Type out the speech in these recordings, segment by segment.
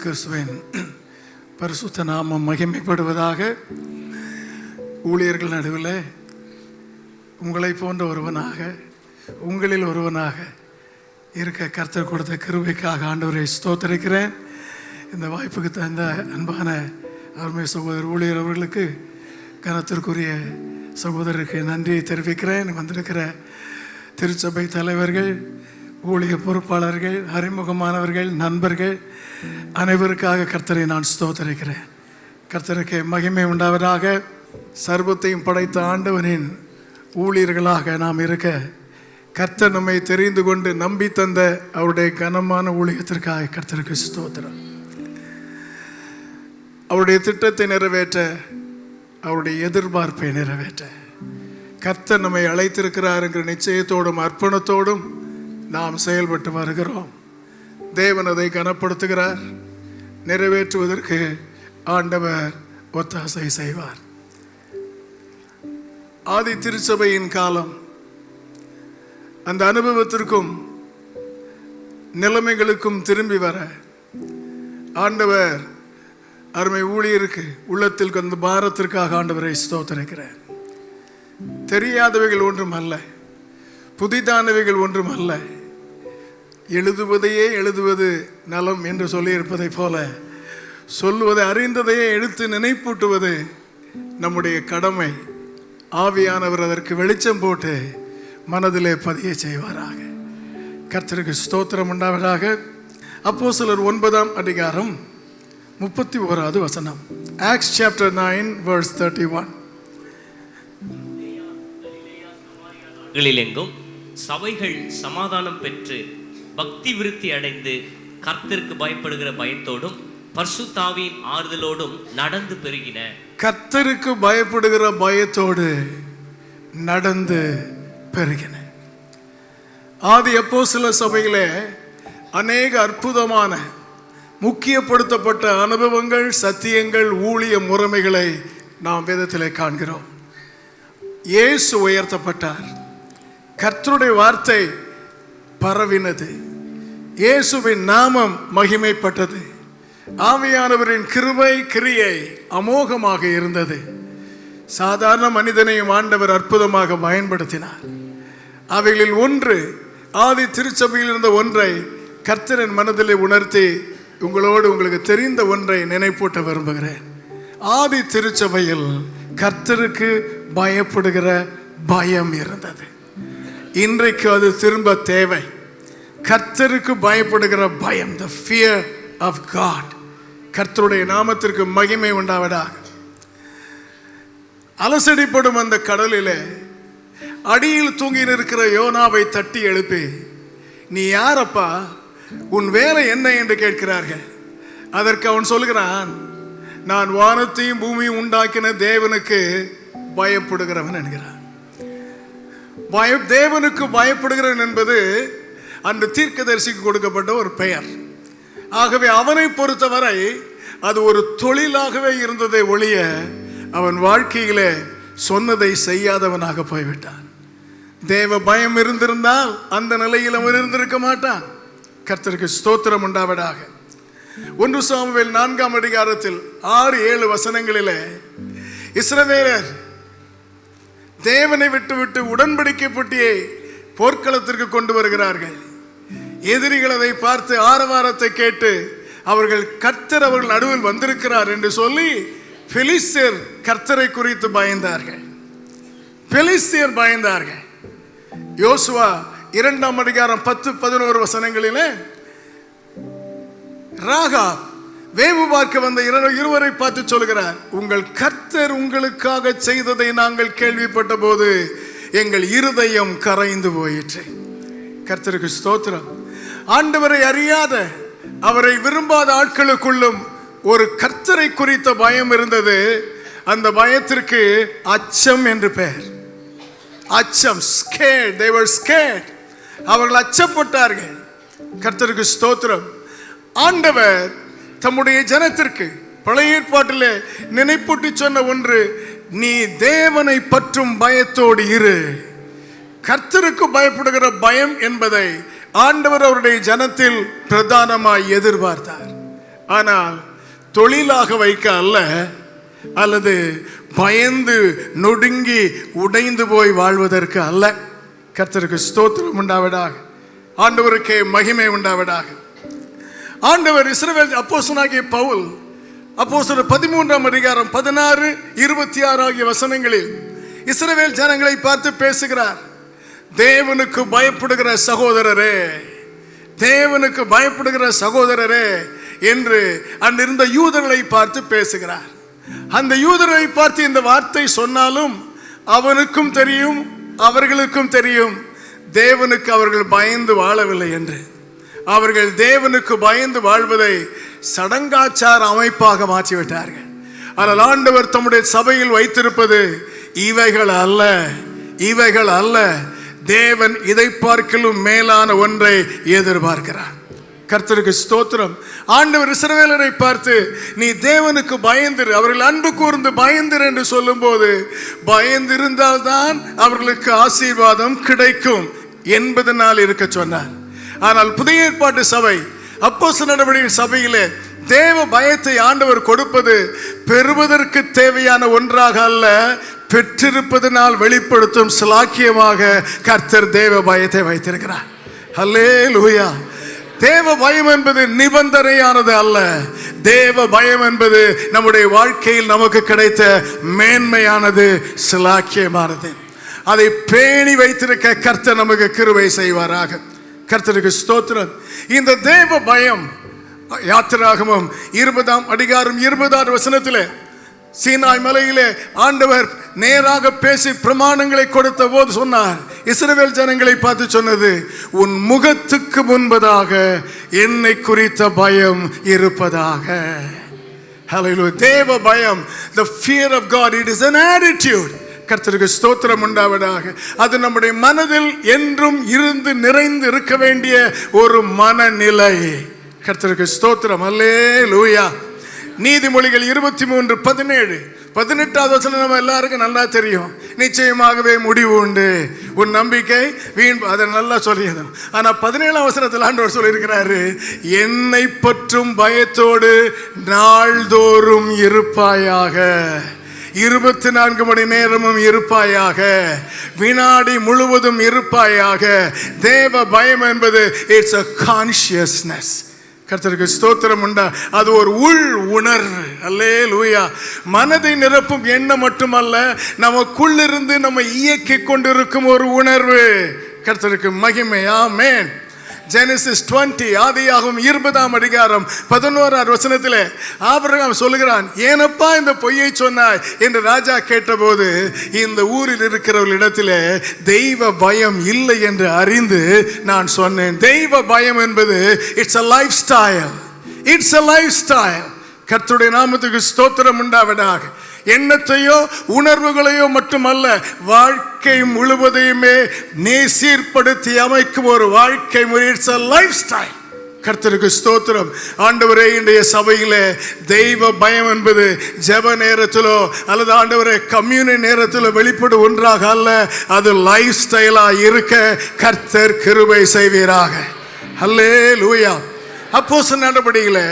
கிறிஸ்துவின் பரிசுத்த நாமம் மகிமைப்படுவதாக. ஊழியர்கள் நடுவில் உங்களை போன்ற ஒருவனாக, உங்களில் ஒருவனாக இருக்க கர்த்தர் கொடுத்த கிருபைக்காக ஆண்டவரை ஸ்தோத்திரிக்கிறேன். இந்த வாய்ப்புக்கு தந்த அன்பான அருமை சகோதரர் ஊழியர் அவர்களுக்கு, கனத்திற்குரிய சகோதரருக்கு நன்றியை தெரிவிக்கிறேன். வந்திருக்கிற திருச்சபை தலைவர்கள், ஊழிய பொறுப்பாளர்கள், அறிமுகமானவர்கள், நண்பர்கள் அனைவருக்காக கர்த்தரை நான் ஸ்தோத்திரிக்கிறேன். கர்த்தருக்கு மகிமை உண்டாவதாக. சர்வத்தையும் படைத்த ஆண்டவனின் ஊழியர்களாக நாம் இருக்க கர்த்தர் நம்மை தெரிந்து கொண்டு நம்பி தந்த அவருடைய கனமான ஊழியத்திற்காக கர்த்தருக்கு ஸ்தோத்திரம். அவருடைய திட்டத்தை நிறைவேற்ற, அவருடைய எதிர்பார்ப்பை நிறைவேற்ற கர்த்தர் நம்மை அழைத்திருக்கிறார் என்கிற நிச்சயத்தோடும் அர்ப்பணத்தோடும் நாம் செயல்பட்டு வருகிறோம். தேவன் அதை கனப்படுத்துகிறார். நிறைவேற்றுவதற்கு ஆண்டவர் ஒத்தாசை செய்வார். ஆதி திருச்சபையின் காலம், அந்த அனுபவத்திற்கும் நிலைமைகளுக்கும் திரும்பி வர ஆண்டவர் அருமை ஊழியருக்கு உள்ளத்தில் கொண்ட பாரத்திற்காக ஆண்டவரை ஸ்தோத்திரிக்கிறார். தெரியாதவைகள் ஒன்றும் அல்ல, புதிதானவைகள் ஒன்றும் அல்ல, எழுதுவதையே எழுதுவது நலம் என்று சொல்லியிருப்பதை போல சொல்லுவதை அறிந்ததையே எடுத்து நினைப்பூட்டுவது நம்முடைய கடமை. ஆவியானவர் அதற்கு வெளிச்சம் போட்டு மனதிலே பதிய செய்வாராக. கர்த்தருக்கு ஸ்தோத்திரம் உண்டாவதாக. அப்போஸ்தலர் 9ஆம் அதிகாரம் 31வது வசனம். Acts chapter 9 verse 31. எங்கும் சபைகள் சமாதானம் பெற்று பக்தி விருத்தி அடைந்து கர்த்தருக்கு பயப்படுகிற பயத்தோடும் பரிசுத்த ஆவியின் ஆறுதலோடும் நடந்து பெருகின. கர்த்தருக்கு பயப்படுகிற பயத்தோடு நடந்து பெருகின. ஆதி அப்போஸ்தலர் சபையிலே அநேக அற்புதமான முக்கியப்படுத்தப்பட்ட அனுபவங்கள், சத்தியங்கள், ஊழிய முறைமைகளை நாம் வேதத்திலே காண்கிறோம். இயேசு உயர்த்தப்பட்டார். கர்த்தருடைய வார்த்தை பரவினது. இயேசுவின் நாமம் மகிமைப்பட்டது. ஆவியானவரின் கிருபை கிரியை அமோகமாக இருந்தது. சாதாரண மனிதனையும் ஆண்டவர் அற்புதமாக பயன்படுத்தினார். அவைகளில் ஒன்று, ஆதி திருச்சபையில் இருந்த ஒன்றை கர்த்தரின் மனதிலே உணர்த்தி உங்களுக்கு தெரிந்த ஒன்றை நினைப்பூட்ட விரும்புகிறேன். ஆதி திருச்சபையில் கர்த்தருக்கு பயப்படுகிற பயம் இருந்தது. இன்றைக்கு அது திரும்ப தேவை. கர்த்தருக்கு பயப்படுகிற பயம், the fear of God. கர்த்தருடைய நாமத்திற்கு மகிமை உண்டாவதாக. அலசடிப்படும் அந்த கடலிலே அடியில் தூங்கி நிற்கிற யோனாவை தட்டி எழுப்பி, நீ யாரப்பா, உன் வேலை என்ன என்று கேட்கிறார்கள். அதற்கு அவன் சொல்கிறான், நான் வானத்தையும் பூமியும் உண்டாக்கின தேவனுக்கு பயப்படுகிறவன் என்கிறான். தேவனுக்கு பயப்படுகிறவன் என்பது அந்த தீர்க்கதரிசிக்கு கொடுக்கப்பட்ட ஒரு பெயர். ஆகவே அவனை பொறுத்தவரை அது ஒரு தொழிலாகவே இருந்ததை ஒழிய அவன் வாழ்க்கையிலே சொன்னதை செய்யாதவனாக போய்விட்டான். தேவ பயம் இருந்திருந்தால் அந்த நிலையில் அவன் இருந்திருக்க மாட்டான். கர்த்தருக்கு ஸ்தோத்திரம் உண்டாவதாக. 1 சாமுவேல் 4ஆம் அதிகாரத்தில் 6-7 வசனங்களிலே இஸ்ரவேலர் தேவனை விட்டு உடன்படிக்கை பெட்டியை போர்க்களத்திற்கு கொண்டு வருகிறார்கள். எதிரிகள் அதை பார்த்து ஆரவாரத்தை கேட்டு அவர்கள் கர்த்தர் அவர்கள் நடுவில் வந்திருக்கிறார் என்று சொல்லி பெலிஸ்தியர் கர்த்தரை குறித்து பயந்தார்கள். பெலிஸ்தியர் பயந்தார்கள். யோசுவா 2ஆம் அதிகாரம் 10-11 வசனங்களிலே ராகாப் வேவு பார்க்க வந்த இருவரை பார்த்து சொல்கிறார், உங்கள் கர்த்தர் உங்களுக்காக செய்ததை நாங்கள் கேள்விப்பட்ட போது எங்கள் இருதயம் கரைந்து போயிற்று. கர்த்தருக்கு ஸ்தோத்திரம். ஆண்டவரை அறியாத, அவரை விரும்பாத ஆட்களுக்குள்ளும் ஒரு கர்த்தரை குறித்த பயம் இருந்தது. அந்த பயத்திற்கு அச்சம் என்று பெயர். அச்சம், scared. They were scared. அவர்கள் அச்சப்பட்டார்கள். கர்த்தருக்கு ஸ்தோத்திரம். ஆண்டவர் தம்முடைய ஜனத்திற்கு பழைய ஏற்பாட்டிலே நினைப்பூட்டி சொன்ன ஒன்று, நீ தேவனை பற்றும் பயத்தோடு இரு. கர்த்தருக்கு பயப்படுகிற பயம் என்பதை ஆண்டவர் அவருடைய ஜனத்தில் பிரதானமாய் எதிர்பார்த்தார். ஆனால் தொழிலாக வைக்க அல்ல, அல்லது பயந்து நொடுங்கி உடைந்து போய் வாழ்வதற்கு அல்ல. கர்த்தருக்கு ஸ்தோத்திரம் உண்டாவதாக. ஆண்டவருக்கே மகிமை உண்டாவதாக. ஆண்டவர் இஸ்ரவேல் அப்போஸ்தலனாகிய பவுல் அப்போஸ்தலர் 13ஆம் அதிகாரம் 16, 26 ஆகிய வசனங்களில் இஸ்ரவேல் ஜனங்களை பார்த்து பேசுகிறார். தேவனுக்கு பயப்படுகிற சகோதரரே, தேவனுக்கு பயப்படுகிற சகோதரரே என்று அங்கிருந்த யூதர்களை பார்த்து பேசுகிறார். அந்த யூதர்களை பார்த்து இந்த வார்த்தை சொன்னாலும் அவனுக்கும் தெரியும், அவர்களுக்கும் தெரியும், தேவனுக்கு அவர்கள் பயந்து வாழவில்லை என்று. அவர்கள் தேவனுக்கு பயந்து வாழ்வதை சடங்காச்சார அமைப்பாக மாற்றிவிட்டார்கள். ஆனால் ஆண்டவர் தம்முடைய சபையில் வைத்திருப்பது இவைகள் அல்ல, இவைகள் அல்ல. தேவன் இதை பார்க்கலும் மேலான ஒன்றை எதிர்பார்க்கிறார். கர்த்தருக்கு ஸ்தோத்திரம். ஆண்டவர் இஸ்ரவேலரை பார்த்து நீ தேவனுக்கு பயந்திரு, அவர்கள் அன்பு கூர்ந்து பயந்திரு என்று சொல்லும் போது, பயந்திருந்தால் தான் அவர்களுக்கு ஆசீர்வாதம் கிடைக்கும் என்பதனால் இருக்க சொன்னார். ஆனால் புதிய ஏற்பாட்டு சபை, அப்போஸ்தலர் நடவடிக்கையின் சபையிலே தேவ பயத்தை ஆண்டவர் கொடுப்பது பெறுவதற்கு தேவையான ஒன்றாக அல்ல, பெற்றிருப்பதனால் வெளிப்படுத்தும் சிலாக்கியமாக கர்த்தர் தேவ பயத்தை வைத்திருக்கிறார். ஹல்லேலூயா. தேவ பயம் என்பது நிபந்தனையானது அல்ல. தேவ பயம் என்பது நம்முடைய வாழ்க்கையில் நமக்கு கிடைத்த மேன்மையானது, சிலாக்கியமானது. அதை பேணி வைத்திருக்க கர்த்தர் நமக்கு கிருபை செய்வாராக. கர்த்தருக்கு ஸ்தோத்திரம். இந்த தேவ பயம் யாத்திராகமம் 20ஆம் அதிகாரம் 20ஆவது வசனத்திலே சீனாய் மலையிலே ஆண்டவர் நேராக பேசி பிரமாணங்களை கொடுத்த போது சொன்னார், இஸ்ரவேல் ஜனங்களை பார்த்து சொன்னது, உன் முகத்துக்கு முன்பதாக என்னை குறித்த பயம் இருப்பதாக. ஹல்லேலூயா. தேவ பயம், the fear of God, it is an attitude. கர்த்தருக்கு ஸ்தோத்திரம் உண்டாவதாக. அது நம்முடைய மனதில் என்றும் இருந்து நிறைந்து இருக்க வேண்டிய ஒரு மனநிலை. கர்த்தருக்கு ஸ்தோத்திரம். அல்லேலூயா. நீதிமொழிகள் 23:17, 18வது வசனம் நம்ம எல்லாருக்கும் நல்லா தெரியும். நிச்சயமாகவே முடிவு உண்டு, உன் நம்பிக்கை வீண், அதை நல்லா சொல்லியது. ஆனா 17ஆம் வசனத்தில் ஆண்டவர் சொல்லியிருக்கிறாரு, என்னை பற்றும் பயத்தோடு நாள்தோறும் இருப்பாயாக, 24 மணி நேரமும் இருப்பாயாக, வினாடி முழுவதும் இருப்பாயாக. தேவ பயம் என்பது இட்ஸ் a consciousness. கர்த்தருக்கு ஸ்தோத்திரம் உண்டா. அது ஒரு உள் உணர்வு. அல்லேலூயா. மனதை நிரப்பும் எண்ணம் மட்டுமல்ல, நமக்குள்ளிருந்து நம்ம இயக்கி கொண்டிருக்கும் ஒரு உணர்வு. கர்த்தருக்கு மகிமை. ஆமென். ஜெனசிஸ் 20, ஆதியாகமம் 20ஆம் அதிகாரம் 11ஆவது வசனத்திலே ஆபிரகாம் சொல்லுகிறான், ஏனப்பா இந்த பொய்யை சொன்னாய் என்று ராஜா கேட்டபோது, இந்த ஊரில் இருக்கிறவர்களிடத்திலே தெய்வ பயம் இல்லை என்று அறிந்து நான் சொன்னேன். தெய்வ பயம் என்பது it's a lifestyle. It's a lifestyle. கர்த்தருடைய நாமத்துக்கு ஸ்தோத்திரம் உண்டாவதாக. எண்ணத்தையோ உணர்வுகளையோ மட்டுமல்ல, வாழ்க்கை முழுவதையுமே நேசீர்படுத்தி அமைக்கும் ஒரு வாழ்க்கை முறை. It's a lifestyle. கர்த்தருக்கு ஸ்தோத்திரம். ஆண்டவரே, இன்றைய சபையிலே தெய்வ பயம் என்பது ஜெப நேரத்திலோ அல்லது ஆண்டவரே கம்யூனியன் நேரத்திலோ வெளிப்படும் ஒன்றாக அல்ல, அது லைஃப் ஸ்டைலா இருக்க கர்த்தர் கிருபை செய்வீராக. ஹல்லேலூயா. அப்போஸ்தலர் நடபடியிலே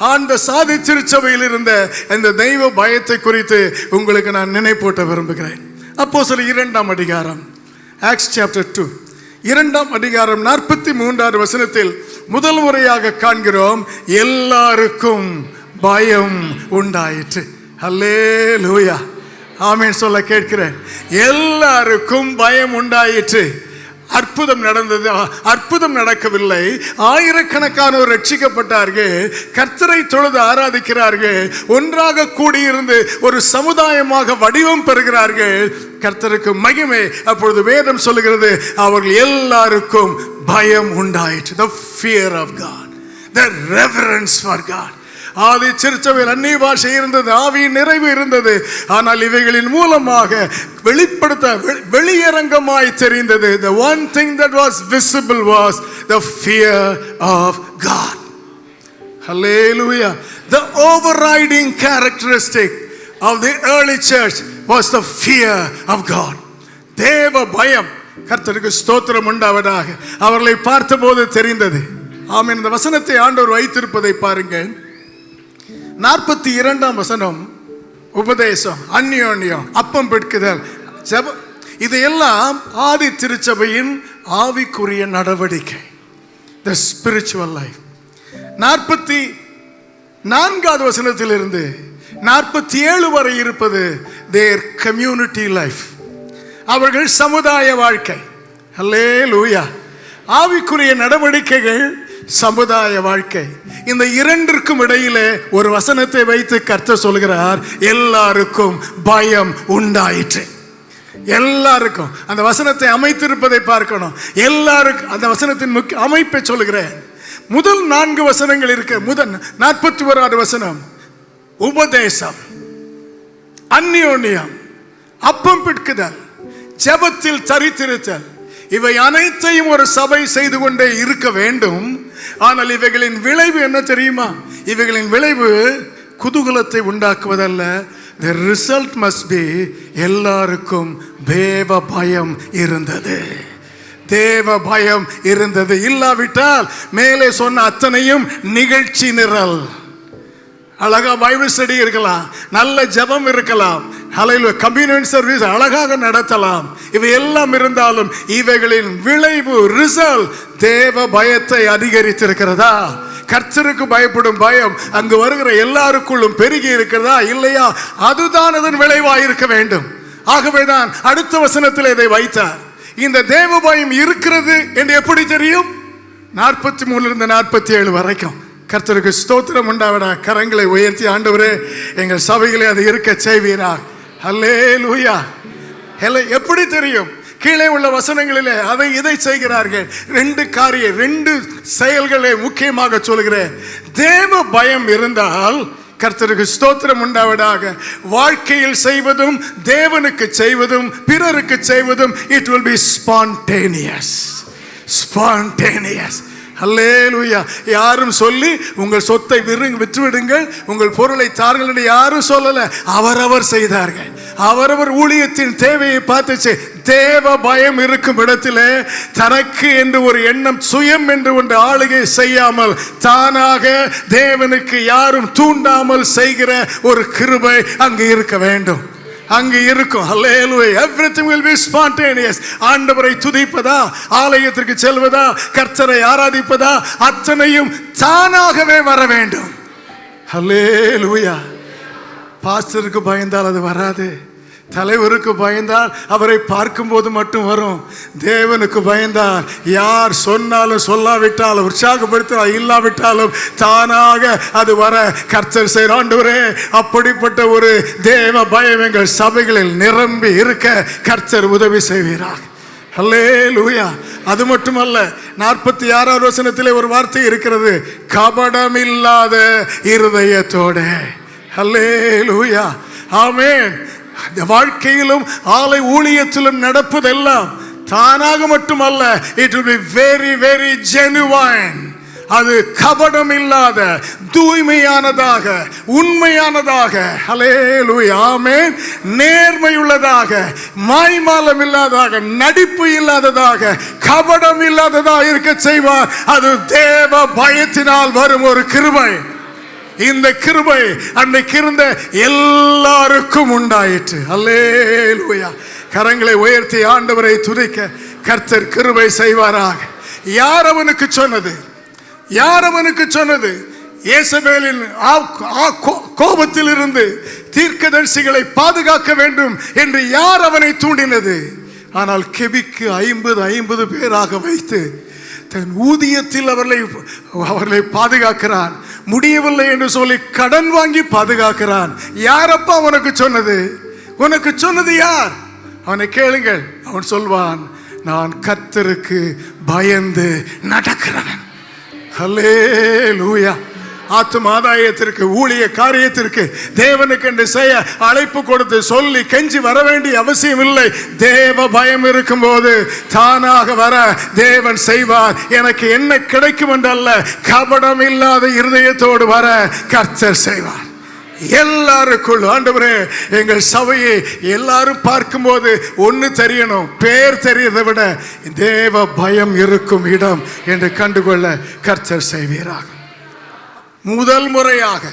ஆண்ட சாதி திருச்சபையில் இருந்த இந்த தெய்வ பயத்தை குறித்து உங்களுக்கு நான் நினைப்பூட்ட விரும்புகிறேன். அப்போஸ்தலர் 2ஆம் அதிகாரம், ஆக்ட்ஸ் சாப்டர் 2, 2ஆம் அதிகாரம் 43வது வசனத்தில் முதல் முறையாக காண்கிறோம், எல்லாருக்கும் பயம் உண்டாயிற்று. ஹல்லேலூயா. ஆமென் சொல்ல கேட்கிறேன். எல்லாருக்கும் பயம் உண்டாயிற்று. அற்புதம் நடந்தது. அற்புதம் நடக்கவில்லை. ஆயிரக்கணக்கானோர் ரட்சிக்கப்பட்டார்கள், கர்த்தரை தொழுது ஆராதிக்கிறார்கள், ஒன்றாக கூடியிருந்து ஒரு சமுதாயமாக வடிவம் பெறுகிறார்கள். கர்த்தருக்கு மகிமை. அப்பொழுது வேதம் சொல்லுகிறது, அவர்கள் எல்லாருக்கும் பயம் உண்டாயிற்று. The fear of God, the reverence for God. ஆதி திருச்சபையில் அந்நிய பாஷை இருந்தது, ஆவியின் நிறைவு இருந்தது. ஆனால் இவைகளின் மூலமாக வெளியரங்கமாய் தெரிந்தது. The one thing that was visible was the fear of God. Hallelujah. The overriding characteristic of the early church was the fear of God. தேவ பயம். கர்த்தருக்கு ஸ்தோத்திரம் உண்டாவதாக. அவர்களை பார்த்தபோது தெரிந்தது. ஆமென். இந்த வசனத்தை ஆண்டவர் வைத்திருப்பதை பாருங்கள். 42ஆம் வசனம் உபதேசம், அந்யோன்யம், அப்பம் பிட்குதல், ஜெபம், இதையெல்லாம் ஆதி திருச்சபையின் ஆவிக்குரிய நடவடிக்கை, the spiritual life. 44வது வசனத்திலிருந்து 47 வரை இருப்பது their community life, அவர்கள் சமுதாய வாழ்க்கை. அல்லேலூயா. ஆவிக்குரிய நடவடிக்கைகள், சமுதாய வாழ்க்கை. இந்த இரண்டிற்கும் இடையிலே ஒரு வசனத்தை வைத்து கர்த்தர் சொல்கிறார், எல்லாருக்கும் பயம் உண்டாயிற்று. எல்லாருக்கும் அந்த வசனத்தை அமைத்திருப்பதை பார்க்கணும். எல்லாருக்கும் அந்த வசனத்தின் முக்கிய அமைப்பை சொல்கிறேன். முதல் 4 வசனங்கள் இருக்கு. முதல் 41வது வசனம் உபதேசம், அந்யோன்யம், அப்பம் பிட்குதல், ஜெபத்தில் தரித்திருத்தல், இவை அனைத்தையும் ஒரு சபை செய்து கொண்டே இருக்க வேண்டும். ஆனால் இவைகளின் விளைவு என்ன தெரியுமா? இவைகளின் விளைவு குதூகலத்தை உண்டாக்குவதல்ல. The result must be எல்லாருக்கும் தேவ பயம் இருந்தது. தேவ பயம் இருந்தது. இல்லாவிட்டால் மேலே சொன்ன அத்தனையும் நிகழ்ச்சி நிரல். அழகா பைபிள் ஸ்டடி இருக்கலாம், நல்ல ஜெபம் இருக்கலாம், கம்யூனியன் சர்வீஸ் அழகாக நடத்தலாம். இவை எல்லாம் இருந்தாலும் இவைகளின் விளைவு, ரிசல்ட், தேவ பயத்தை அதிகரித்திருக்கிறதா? கர்த்தருக்கு பயப்படும் பயம் அங்கு வருகிற எல்லாருக்குள்ளும் பெருகி இருக்கிறதா இல்லையா? அதுதான் அதன் விளைவாக இருக்க வேண்டும். ஆகவேதான் அடுத்த வசனத்தில் இதை வைத்தார். இந்த தேவ பயம் இருக்கிறது என்று எப்படி தெரியும்? 43 47 வரைக்கும். கர்த்தருக்கு ஸ்தோத்திரம் உண்டாவதா. கரங்களை உயர்த்தி, ஆண்டவரே எங்கள் சபையிலே அது இருக்க செய்வீரா. அல்லேலூயா. எப்படி தெரியும்? கீழே உள்ள வசனங்களிலே அதை இதை செய்கிறார்கள். 2 செயல்களை முக்கியமாக சொல்கிறேன். தேவ பயம் இருந்தால் கர்த்தருக்கு ஸ்தோத்திரம் உண்டாவதாக. வாழ்க்கையில் செய்வதும், தேவனுக்கு செய்வதும், பிறருக்கு செய்வதும், it will be spontaneous. அல்லேலூயா. யாரும் சொல்லி உங்கள் சொத்தை விற்றுவிடுங்கள், உங்கள் பொருளை தார்கள் என்று யாரும் சொல்லல. அவரவர் செய்தார்கள். அவரவர் ஊழியத்தின் தேவையை பார்த்துச்சு. தேவ பயம் இருக்கும் இடத்திலே தனக்கு என்று ஒரு எண்ணம், சுயம் என்று ஒன்று ஆளுகை செய்யாமல், தானாக தேவனுக்கு யாரும் தூண்டாமல் செய்கிற ஒரு கிருபை அங்கு இருக்க வேண்டும். அங்கு இருக்கும். Hallelujah. Everything will be spontaneous. ஆண்டவரை துதிப்பதா, ஆலயத்திற்கு செல்வதா, கர்த்தரை ஆராதிப்பதா, அத்தனையும் தானாகவே வர வேண்டும். Hallelujah. பாஸ்டருக்கு பயந்தால் அது வராது. தலைவருக்கு பயந்தால் அவரை பார்க்கும்போது மட்டும் வரும். தேவனுக்கு பயந்தால் யார் சொன்னாலும் சொல்லாவிட்டாலும், உற்சாகப்படுத்த இல்லாவிட்டாலும் தானாக அது வர கர்த்தர் செய்கிற. ஆண்டவரே அப்படிப்பட்ட ஒரு தேவ பயம் எங்கள் சபைகளில் நிரம்பி இருக்க கர்த்தர் உதவி செய்வீராக. அல்லேலூயா. அது மட்டுமல்ல, 46வது வசனத்திலே ஒரு வார்த்தை இருக்கிறது, கபடமில்லாத இருதயத்தோட. அல்லேலூயா. ஆமென். வாழ்க்கையிலும் ஆலை ஊழியத்திலும் நடப்பதெல்லாம் தானாக மட்டுமல்ல, it will be very very genuine. அது கபடம் இல்லாத, தூய்மையானதாக, உண்மையானதாக, ஹல்லேலூயா, ஆமென், நேர்மையுள்ளதாக, மாய்மாலம் இல்லாததாக, நடிப்பு இல்லாததாக, கபடம் இல்லாததாக இருக்க செய்வார். அது தேவ பயத்தினால் வரும் ஒரு கிருபை. இந்த கிருபை அன்னைக்கு இருந்த எல்லாருக்கும் உண்டாயிற்று. அல்லேலூயா. கரங்களை உயர்த்தி ஆண்டவரை துதிக்க கர்த்தர் கிருபை செய்வாராக. யார் அவனுக்கு சொன்னது? யார் அவனுக்கு சொன்னது? யேசபேலின் கோபத்தில் இருந்து தீர்க்கதரிசிகளை பாதுகாக்க வேண்டும் என்று யார் அவனை தூண்டினது? ஆனால் கெபிக்கு 50 பேராக வைத்து தன் ஊதியத்தில் அவர்களை பாதுகாக்கிறான். முடியவில்லை என்று சொல்லி கடன் வாங்கி பாதுகாக்கிறான். யாரப்பா உனக்கு சொன்னது? உனக்கு சொன்னது யார்? அவனை கேளுங்கள். அவன் சொல்வான், நான் கர்த்தருக்கு பயந்து நடக்கிறவன். ஹல்லேலூயா. ஆத்துமாதாயத்திற்கு, ஊழிய காரியத்திற்கு, தேவனுக்கு என்று செய்ய அழைப்பு கொடுத்து சொல்லி கெஞ்சி வர வேண்டிய அவசியம் இல்லை. தேவ பயம் இருக்கும் போது தானாக வர தேவன் செய்வார். எனக்கு என்ன கிடைக்கும் என்றல்ல, கபடம் இல்லாத இருதயத்தோடு வர கர்த்தர் செய்வார். எல்லாருக்குள் ஆண்டவரே எங்கள் சபையை எல்லாரும் பார்க்கும்போது ஒன்று தெரியணும், பேர் தெரியதை விட தேவ பயம் இருக்கும் இடம் என்று கண்டுகொள்ள கர்த்தர் செய்வீராக. முதல் முறையாக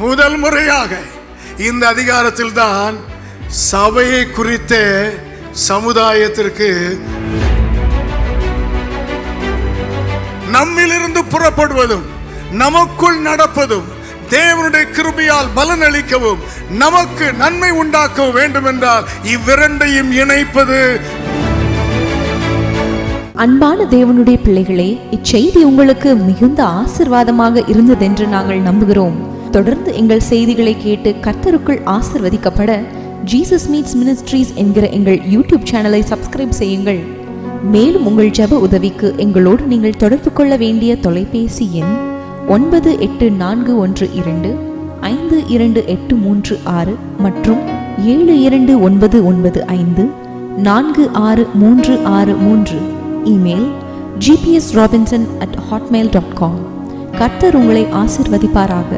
முதல் முறையாக இந்த அதிகாரத்தில் தான் சபையை குறித்த சமுதாயத்திற்கு நம்மிலிருந்து புறப்படுவதும் நமக்குள் நடப்பதும் தேவனுடைய கிருபையால் பலனளிக்கவும் நமக்கு நன்மை உண்டாக்க வேண்டும் என்றால் இவ்விரண்டையும் இணைப்பது. அன்பான தேவனுடைய பிள்ளைகளே, இச்செய்தி உங்களுக்கு மிகுந்த ஆசீர்வாதமாக இருந்ததென்று நாங்கள் நம்புகிறோம். தொடர்ந்து எங்கள் செய்திகளை கேட்டு கர்த்தருக்குள் ஆசீர்வதிக்கப்பட ஜீசஸ் மீட்ஸ் மினிஸ்ட்ரீஸ் என்கிற எங்கள் யூடியூப் சேனலை சப்ஸ்கிரைப் செய்யுங்கள். மேலும் உங்கள் ஜெப உதவிக்கு எங்களோடு நீங்கள் தொடர்பு கொள்ள வேண்டிய தொலைபேசி எண் 9841252836 மற்றும் 7299546363. Email gpsrobinson@hotmail.com. கர்த்தர் உங்களை ஆசீர்வதிப்பாராக.